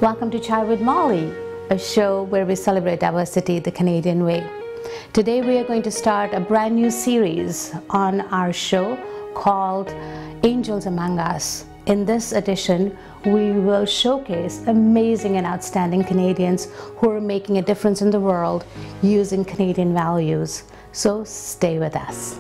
Welcome to Chai with Molly, a show where we celebrate diversity the Canadian way. Today we are going to start a brand new series on our show called Angels Among Us. In this edition, we will showcase amazing and outstanding Canadians who are making a difference in the world using Canadian values. So stay with us.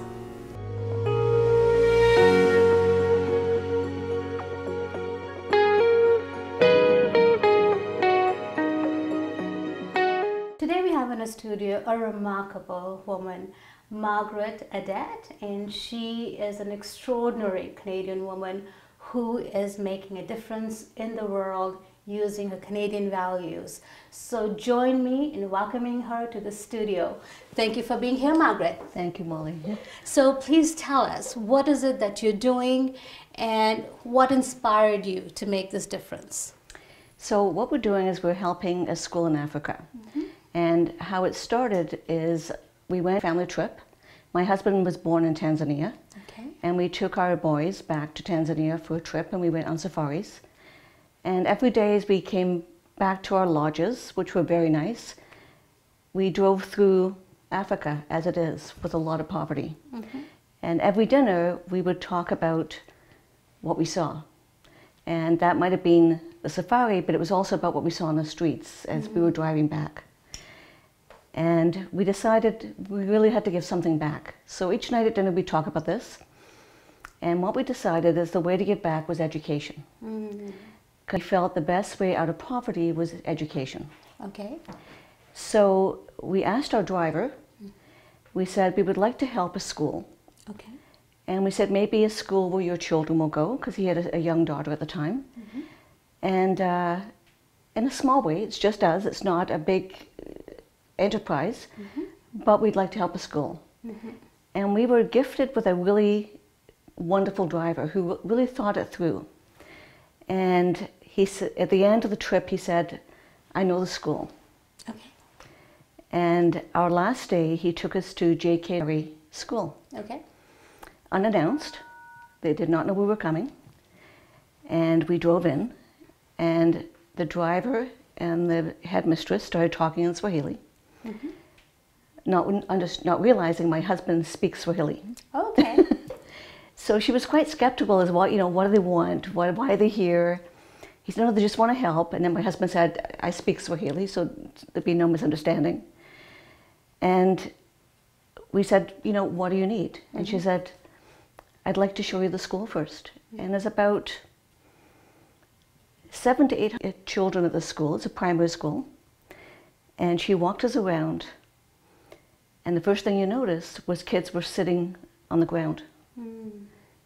Today we have in the studio a remarkable woman, Margret Adat, and she is an extraordinary Canadian woman who is making a difference in the world using her Canadian values. So join me in welcoming her to the studio. Thank you for being here, Margret. Thank you, Molly. So please tell us, what is it that you're doing and what inspired you to make this difference? So what we're doing is we're helping a school in Africa. And how it started is we went on a family trip. My husband was born in Tanzania. Okay. And we took our boys back to Tanzania for a trip and we went on safaris. And every day as we came back to our lodges, which were very nice, we drove through Africa as it is, with a lot of poverty. And every dinner we would talk about what we saw. And that might have been the safari, but it was also about what we saw on the streets as we were driving back. And we decided we really had to give something back. So each night at dinner we talk about this. And what we decided is the way to give back was education. We felt the best way out of poverty was education. Okay. So we asked our driver, we said we would like to help a school. Okay. And we said maybe a school where your children will go, because he had a young daughter at the time. And in a small way, it's just us, it's not a big enterprise, but we'd like to help a school. And we were gifted with a really wonderful driver who really thought it through. And he said, at the end of the trip, he said, I know the school. Okay. And our last day, he took us to JK school. Okay. Unannounced. They did not know we were coming. And we drove in, and the driver and the headmistress started talking in Swahili. Not realizing my husband speaks Swahili. Okay. So she was quite skeptical as what do they want? Why are they here? He said, no, they just want to help. And then my husband said, I speak Swahili, so there'd be no misunderstanding. And we said, what do you need? And she said, I'd like to show you the school first. And there's about 7 to 8 children at the school. It's a primary school. And she walked us around. And the first thing you noticed was kids were sitting on the ground.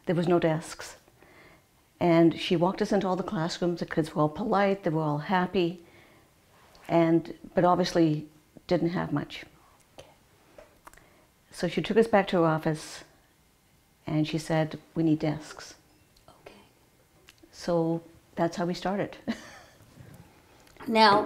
There was no desks. And she walked us into all the classrooms. The kids were all polite, they were all happy, but obviously didn't have much. So she took us back to her office and she said, we need desks. Okay. So that's how we started. Now,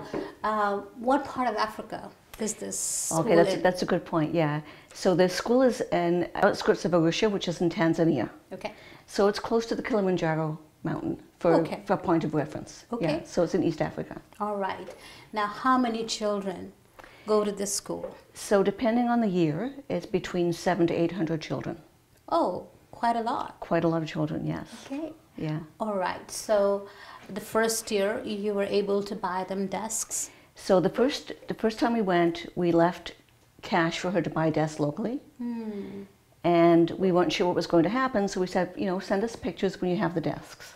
what part of Africa is this school Okay, in? that's a good point, yeah. So the school is in outskirts of Arusha, which is in Tanzania. Okay. So it's close to the Kilimanjaro mountain for a point of reference. Okay. Yeah, so it's in East Africa. All right. Now, how many children go to this school? So depending on the year, it's between 700 to 800 children. Oh, quite a lot. Quite a lot of children, yes. Okay. Yeah. All right. So the first year you were able to buy them desks? So the first time we went, we left cash for her to buy desks locally. And we weren't sure what was going to happen, so we said, send us pictures when you have the desks.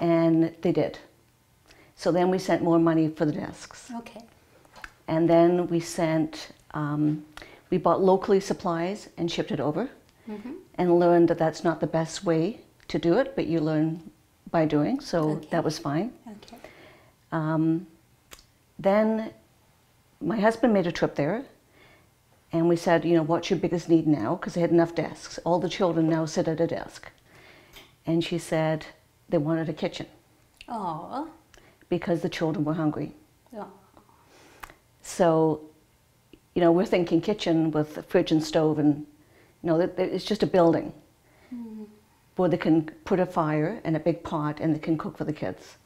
And they did. So then we sent more money for the desks. Okay. And then we we bought locally supplies and shipped it over. And learned that that's not the best way to do it, but you learn by doing, so that was fine. Okay. Then my husband made a trip there, and we said, what's your biggest need now? Because they had enough desks. All the children now sit at a desk. And she said they wanted a kitchen. Oh. Because the children were hungry. Oh. So, we're thinking kitchen with a fridge and stove, and it's just a building where they can put a fire and a big pot and they can cook for the kids.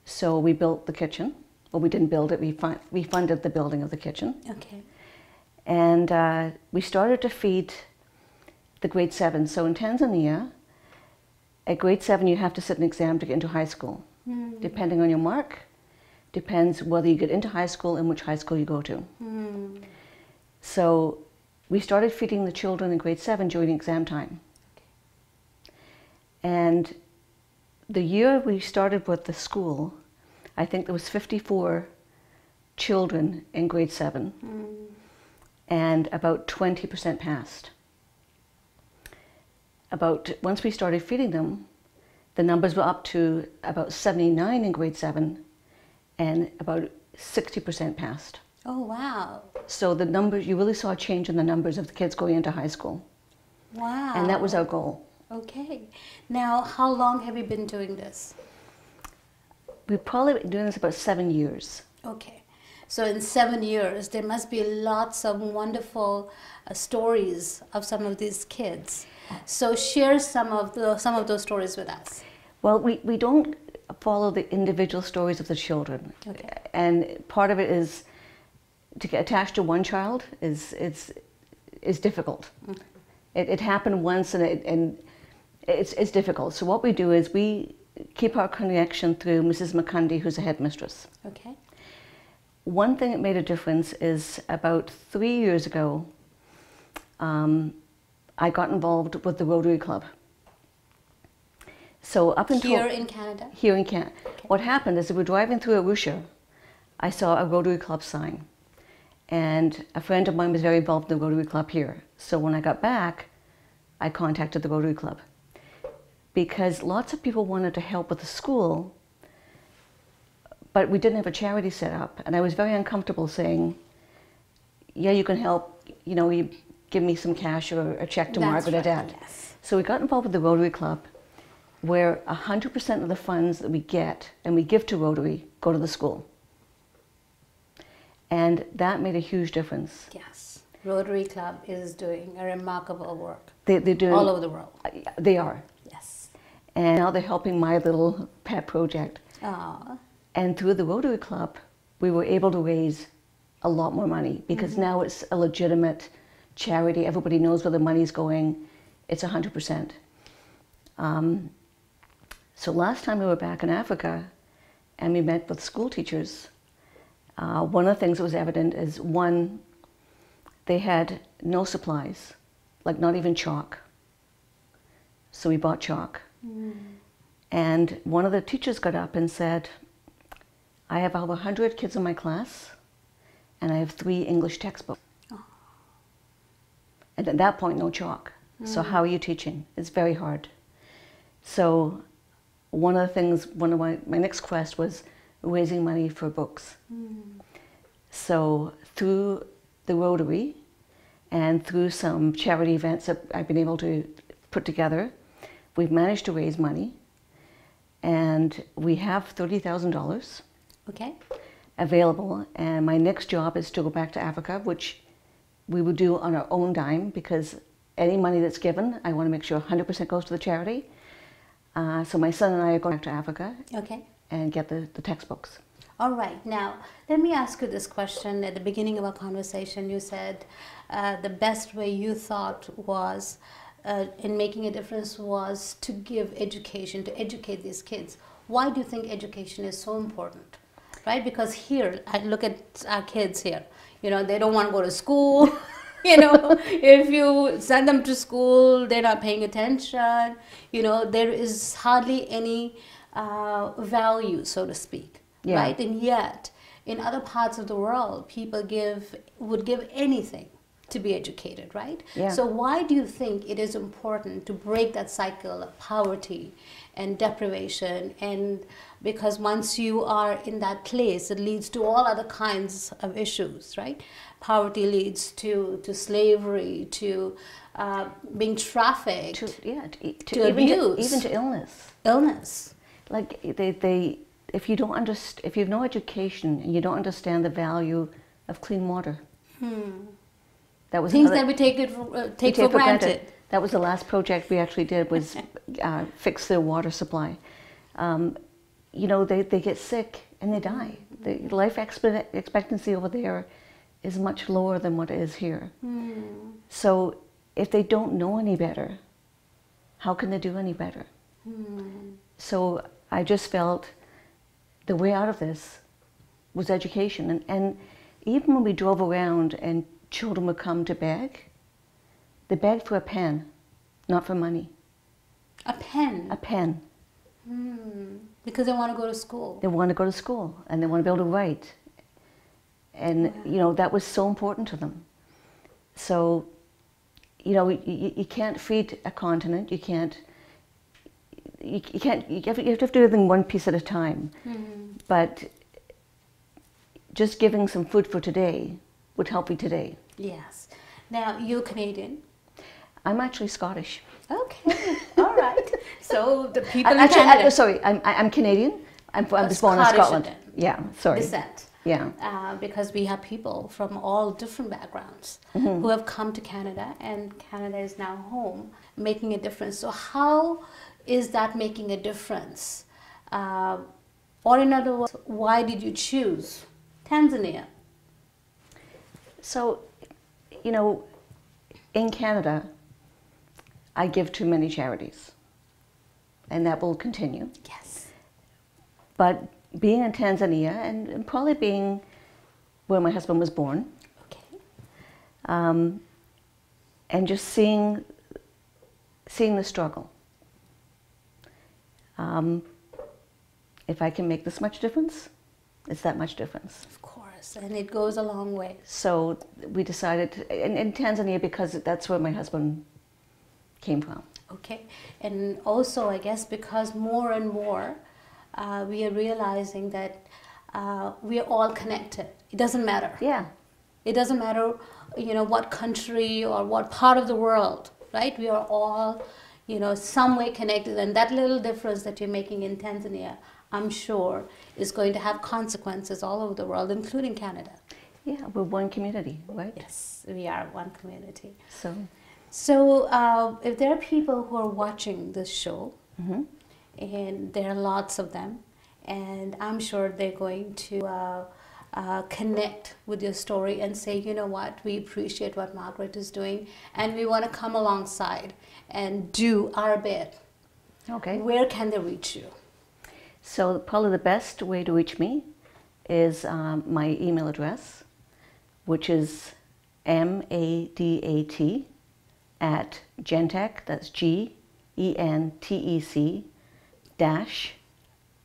So we built the kitchen. Well, we didn't build it, we funded the building of the kitchen. Okay. And we started to feed the grade 7. So in Tanzania, at grade 7 you have to sit an exam to get into high school. Depending on your mark, depends whether you get into high school and which high school you go to. So we started feeding the children in grade 7 during exam time. And the year we started with the school, I think there was 54 children in grade 7, and about 20% passed. Once we started feeding them, the numbers were up to about 79 in grade 7, and about 60% passed. Oh, wow. So the numbers, you really saw a change in the numbers of the kids going into high school. Wow. And that was our goal. Okay. Now, how long have you been doing this? We've probably been doing this about 7 years. Okay. So in 7 years, there must be lots of wonderful stories of some of these kids. So share some of those stories with us. Well, we don't follow the individual stories of the children. Okay. And part of it is to get attached to one child is difficult. It happened once and it's difficult. So what we do is we keep our connection through Mrs. Makundi, who's a headmistress. Okay. One thing that made a difference is about 3 years ago, I got involved with the Rotary Club. So up until Here in Canada? Here in Canada. Okay. What happened is that we're driving through Arusha, I saw a Rotary Club sign. And a friend of mine was very involved in the Rotary Club here. So when I got back, I contacted the Rotary Club. Because lots of people wanted to help with the school, but we didn't have a charity set up. And I was very uncomfortable saying, yeah, you can help, you give me some cash or a check to Margret Adat. Yes. So we got involved with the Rotary Club, where 100% of the funds that we get and we give to Rotary go to the school. And that made a huge difference. Yes. Rotary Club is doing a remarkable work. They're doing all over the world. They are. Yes. And now they're helping my little pet project. Aww. And through the Rotary Club, we were able to raise a lot more money because now it's a legitimate charity. Everybody knows where the money's going. It's 100%. So last time we were back in Africa and we met with school teachers, one of the things that was evident is, one, they had no supplies, like not even chalk. So we bought chalk. And one of the teachers got up and said, I have over 100 kids in my class and I have 3 English textbooks. Oh. And at that point, no chalk. So how are you teaching? It's very hard. So one of the things, one of my next quest was raising money for books. So through the Rotary and through some charity events that I've been able to put together, we've managed to raise money, and we have $30,000 Okay. available. And my next job is to go back to Africa, which we will do on our own dime, because any money that's given, I want to make sure 100% goes to the charity. So my son and I are going back to Africa Okay. and get the textbooks. All right. Now, let me ask you this question. At the beginning of our conversation, you said the best way you thought was in making a difference was to give education, to educate these kids. Why do you think education is so important? Right? Because here, I look at our kids here. They don't want to go to school. If you send them to school, they're not paying attention. There is hardly any value, so to speak. Yeah. Right? And yet, in other parts of the world, people would give anything to be educated, right? Yeah. So why do you think it is important to break that cycle of poverty and deprivation? And because once you are in that place, it leads to all other kinds of issues, right? Poverty leads to slavery, to being trafficked, to abuse, even to illness. Illness. Like if you have no education and you don't understand the value of clean water, that was things that we take for granted. That was the last project we actually did, was fix their water supply. you know, they get sick and they die. The life expectancy over there is much lower than what it is here. So if they don't know any better, how can they do any better? So I just felt the way out of this was education. And even when we drove around and children would come to beg, they begged for a pen, not for money. A pen? A pen. Because they want to go to school. They want to go to school and they want to be able to write. And, you know, that was so important to them. So, you know, you can't feed a continent. You can't, you have to do everything one piece at a time. But just giving some food for today would help me today. Yes. Now, you're Canadian. I'm actually Scottish. Okay, all right. So the people in Canada... Sorry, I'm Canadian. I was born in Scotland. Yeah, sorry. Descent. Yeah. Because we have people from all different backgrounds who have come to Canada, and Canada is now home, making a difference. So how is that making a difference? Or in other words, why did you choose Tanzania? So, you know, in Canada, I give to many charities, and that will continue. Yes. But being in Tanzania, and probably being where my husband was born, and just seeing the struggle. If I can make this much difference, it's that much difference. Of course, and it goes a long way. So we decided, in Tanzania, because that's where my husband came from. Okay, and also I guess because more and more we are realizing that we are all connected. It doesn't matter. Yeah. It doesn't matter, you know, what country or what part of the world, right? We are all, you know, some way connected, and that little difference that you're making in Tanzania, I'm sure, is going to have consequences all over the world, including Canada. Yeah, we're one community, right? Yes, we are one community. So if there are people who are watching this show, and there are lots of them, and I'm sure they're going to connect with your story and say, you know what, we appreciate what Margret is doing, and we want to come alongside and do our bit. Okay. Where can they reach you? So probably the best way to reach me is my email address, which is madat@gentec, that's GENTEC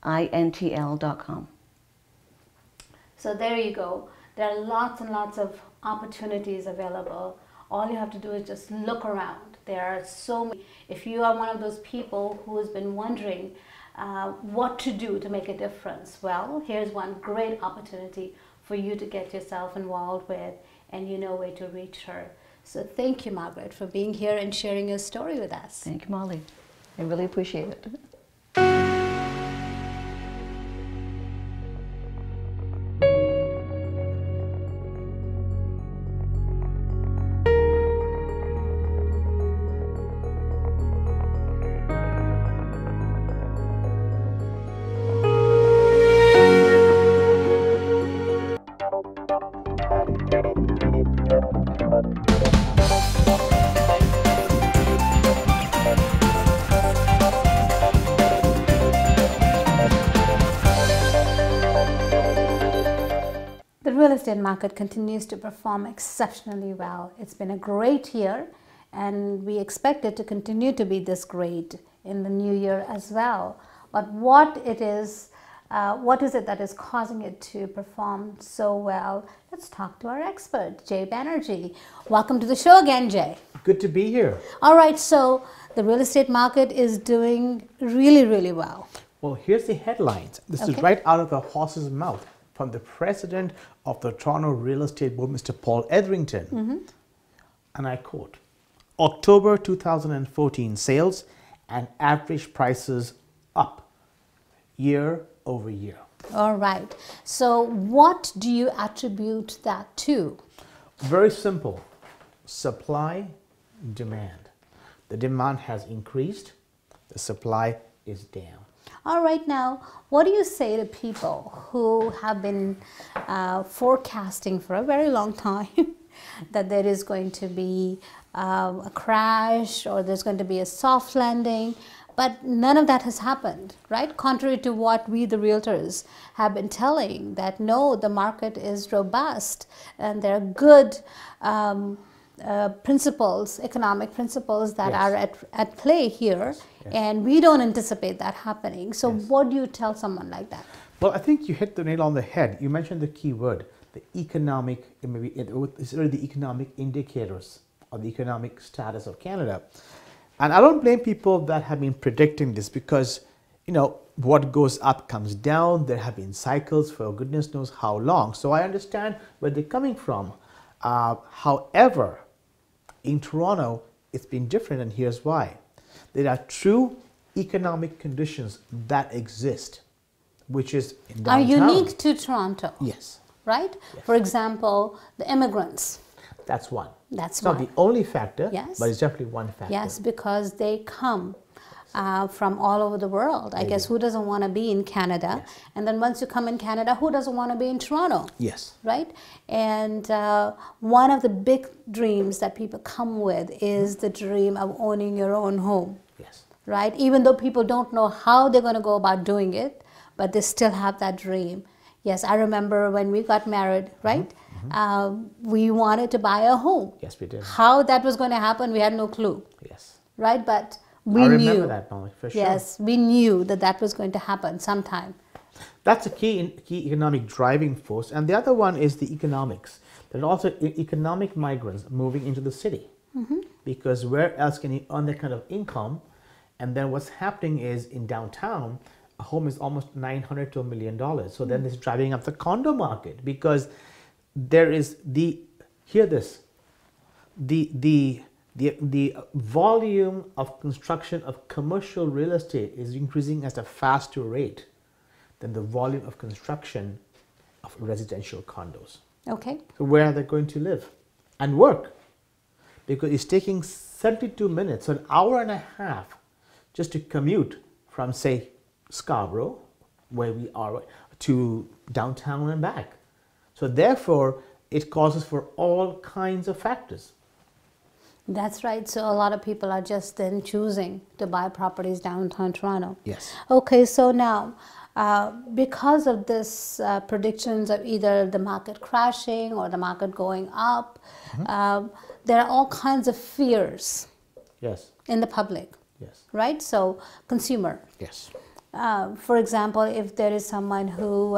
-intl.com. So there you go. There are lots and lots of opportunities available. All you have to do is just look around. There are so many. If you are one of those people who has been wondering what to do to make a difference, well, here's one great opportunity for you to get yourself involved with, and you know where to reach her. So thank you, Margret, for being here and sharing your story with us. Thank you, Molly. I really appreciate it. The real estate market continues to perform exceptionally well. It's been a great year, and we expect it to continue to be this great in the new year as well. But what is it that is causing it to perform so well? Let's talk to our expert, Jay Banerjee. Welcome to the show again, Jay. Good to be here. All right, so the real estate market is doing really, really well. Well, here's the headlines. This is right out of the horse's mouth from the president of the Toronto Real Estate Board, Mr. Paul Etherington. And I quote, October 2014 sales and average prices up year over year. All right. So what do you attribute that to? Very simple. Supply, demand. The demand has increased. The supply is down. All right, now, what do you say to people who have been forecasting for a very long time that there is going to be a crash or there's going to be a soft landing, but none of that has happened, right? Contrary to what we, the realtors, have been telling, that no, the market is robust and there are good principles, economic principles that are at play here, and we don't anticipate that happening. So what do you tell someone like that? Well, I think you hit the nail on the head. You mentioned the key word, the economic, it's really the economic indicators or the economic status of Canada. And I don't blame people that have been predicting this because, you know, what goes up comes down. There have been cycles for goodness knows how long. So I understand where they're coming from. However, in Toronto, it's been different, and here's why. There are true economic conditions that exist, which is in downtown. Are unique to Toronto. Yes. Right? Yes. For example, the immigrants. That's one. That's it's not the only factor, yes. but it's definitely one factor. Yes, because they come from all over the world. I guess who doesn't want to be in Canada? Yes. And then once you come in Canada, who doesn't want to be in Toronto? Yes. Right? And one of the big dreams that people come with is the dream of owning your own home. Yes. Right? Even though people don't know how they're going to go about doing it, but they still have that dream. Yes, I remember when we got married, right? We wanted to buy a home. Yes, we did. How that was going to happen, we had no clue. Yes. Right? But we I knew. remember that moment, for sure. Yes, we knew that that was going to happen sometime. That's a key economic driving force. And the other one is the economics. There are also economic migrants moving into the city. Because where else can you earn that kind of income? And then what's happening is in downtown, a home is almost $900 to $1 million. So then it's driving up the condo market because there is the volume of construction of commercial real estate is increasing at a faster rate than the volume of construction of residential condos. Okay. So where are they going to live and work? Because it's taking 72 minutes, so an hour and a half just to commute from, say, Scarborough, where we are, to downtown and back. So therefore, it causes for all kinds of factors. That's right. So a lot of people are just then choosing to buy properties downtown Toronto. Yes. Okay, so now, because of this predictions of either the market crashing or the market going up, there are all kinds of fears. Yes. In the public. Yes. Right? So, consumer. Yes. For example, if there is someone who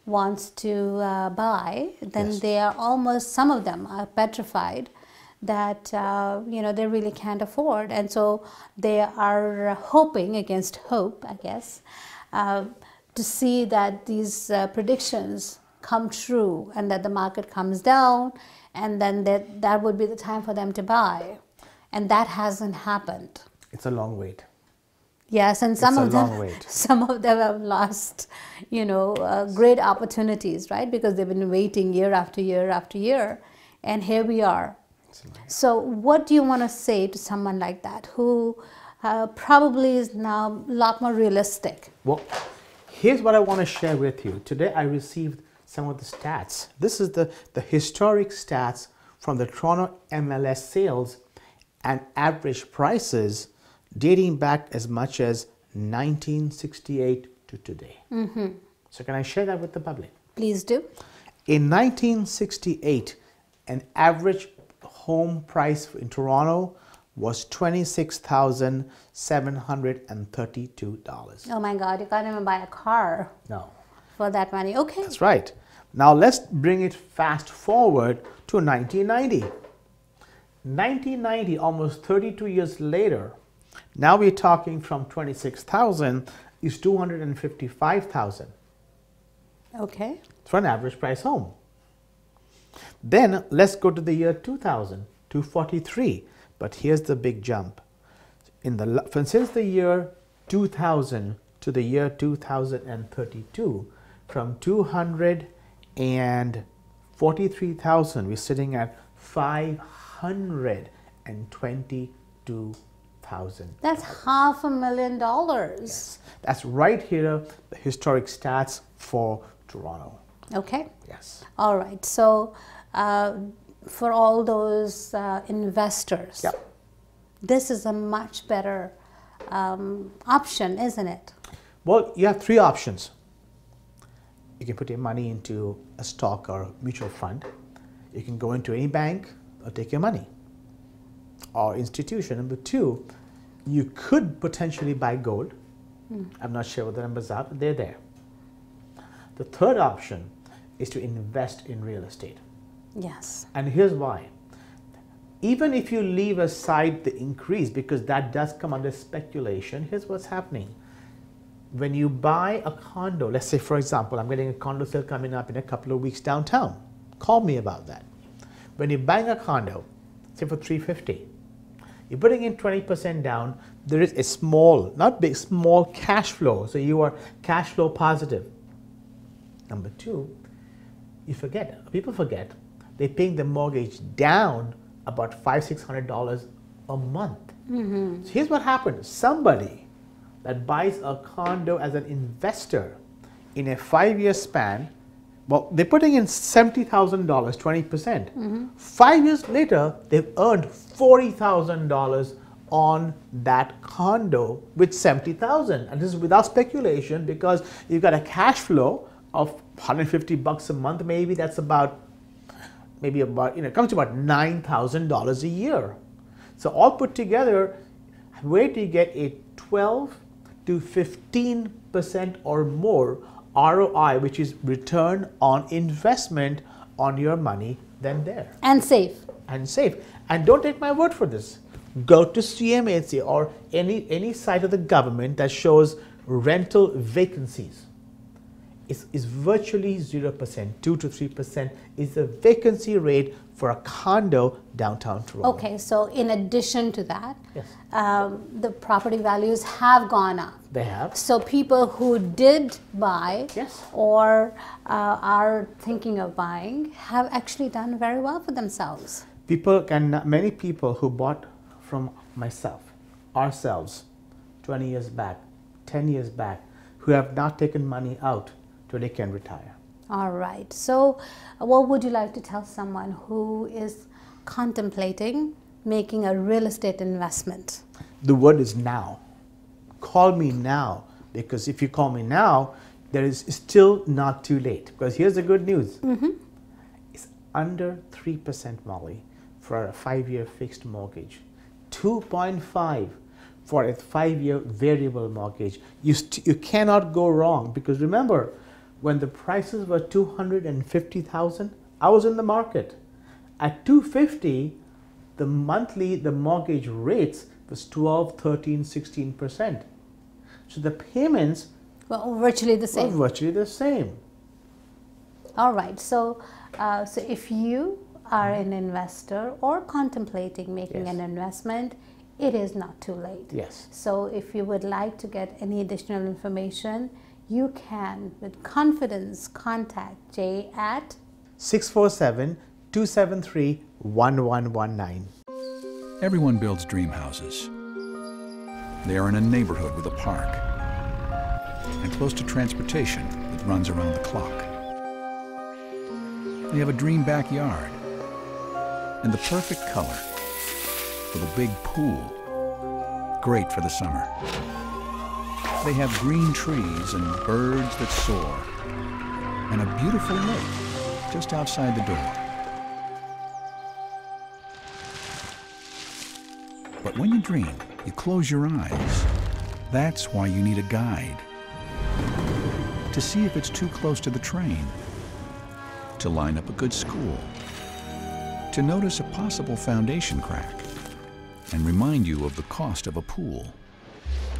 wants to buy, then they are almost, some of them are petrified that you know, they really can't afford, and so they are hoping against hope, I guess, to see that these predictions come true and that the market comes down, and then that would be the time for them to buy, and that hasn't happened. It's a long wait. Yes, and some of them have lost, you know, great opportunities, right? Because they've been waiting year after year after year, and here we are. So what do you want to say to someone like that who probably is now a lot more realistic? Well, here's what I want to share with you. Today I received some of the stats. This is the historic stats from the Toronto MLS sales and average prices dating back as much as 1968 to today. So can I share that with the public? Please do. In 1968, an average home price in Toronto was $26,732. Oh my God, you can't even buy a car. No. For that money. Okay. That's right. Now let's bring it fast forward to 1990. 1990, almost 32 years later, now we're talking from 26,000 is 255,000. Okay. For an average price home. Then let's go to the year 2000, 243. But here's the big jump. Since the year 2000 to the year 2032, from 243,000, we're sitting at 522,000. $500,000. That's $500,000. Yes. That's right here, the historic stats for Toronto. Okay. Yes. All right. So for all those investors, Yep. this is a much better option, isn't it? Well, you have three options. You can put your money into a stock or mutual fund. You can go into any bank or take your money, or institution. Number two, you could potentially buy gold. I'm not sure what the numbers are, but they're there. The third option is to invest in real estate. Yes. And here's why. Even if you leave aside the increase, because that does come under speculation, here's what's happening. When you buy a condo, let's say, for example, I'm getting a condo sale coming up in a couple of weeks downtown. Call me about that. When you're buying a condo, say for $350,000, you're putting in 20% down, there is a small, not big, small cash flow. So you are cash flow positive. Number two, people forget, they're paying the mortgage down about $500-600 a month. So here's what happens. Somebody that buys a condo as an investor in a 5-year span, well, they're putting in $70,000, 20%. 5 years later, they've earned $40,000 on that condo with $70,000. And this is without speculation, because you've got a cash flow of $150 a month, maybe. That's about, it comes to about $9,000 a year. So all put together, where do you get a 12 to 15% or more ROI, which is return on investment on your money, than there? And safe. And safe. And don't take my word for this. Go to CMHC or any site of the government that shows rental vacancies. Is virtually 0%, 2 to 3% is the vacancy rate for a condo downtown Toronto. Okay, so in addition to that, Yes. the property values have gone up. They have. So people who did buy Yes. or are thinking of buying have actually done very well for themselves. Many people who bought from ourselves, 20 years back, 10 years back, who have not taken money out, today can retire. All right. So what would you like to tell someone who is contemplating making a real estate investment? The word is now. Call me now, because if you call me now, there is still not too late. Because here's the good news. It's under 3%, Molly, for a 5-year fixed mortgage. 2.5 for a 5-year variable mortgage. You cannot go wrong, because remember, when the prices were $250,000, I was in the market. At $250,000, the mortgage rates was 12, 13, 16%. So the payments Virtually the same. were virtually the same. All right. So if you are an investor or contemplating making Yes. an investment, it is not too late. Yes. So if you would like to get any additional information, you can, with confidence, contact Jay at 647-273-1119. Everyone builds dream houses. They are in a neighborhood with a park and close to transportation that runs around the clock. They have a dream backyard and the perfect color with a big pool, great for the summer. They have green trees and birds that soar and a beautiful lake just outside the door. But when you dream, you close your eyes. That's why you need a guide. To see if it's too close to the train. To line up a good school. To notice a possible foundation crack. And remind you of the cost of a pool.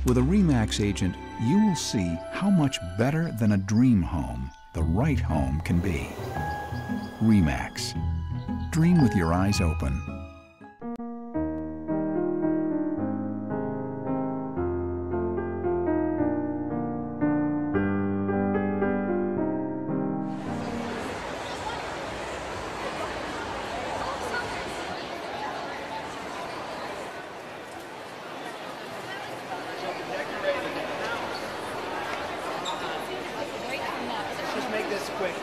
With a RE/MAX agent, you will see how much better than a dream home the right home can be. RE/MAX. Dream with your eyes open. quick.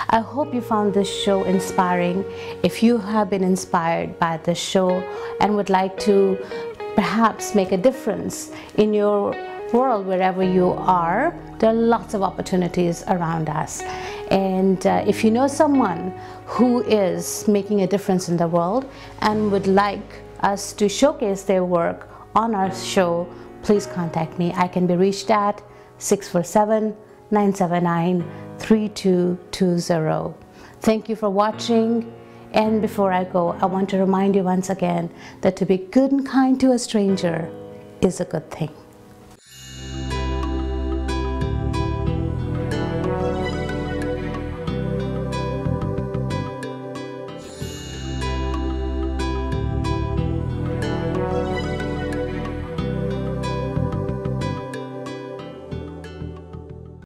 I hope you found this show inspiring. If you have been inspired by this show and would like to perhaps make a difference in your world wherever you are, there are lots of opportunities around us. And if you know someone who is making a difference in the world and would like us to showcase their work on our show, please contact me. I can be reached at 647-979-3220. Thank you for watching. And before I go, I want to remind you once again that to be good and kind to a stranger is a good thing.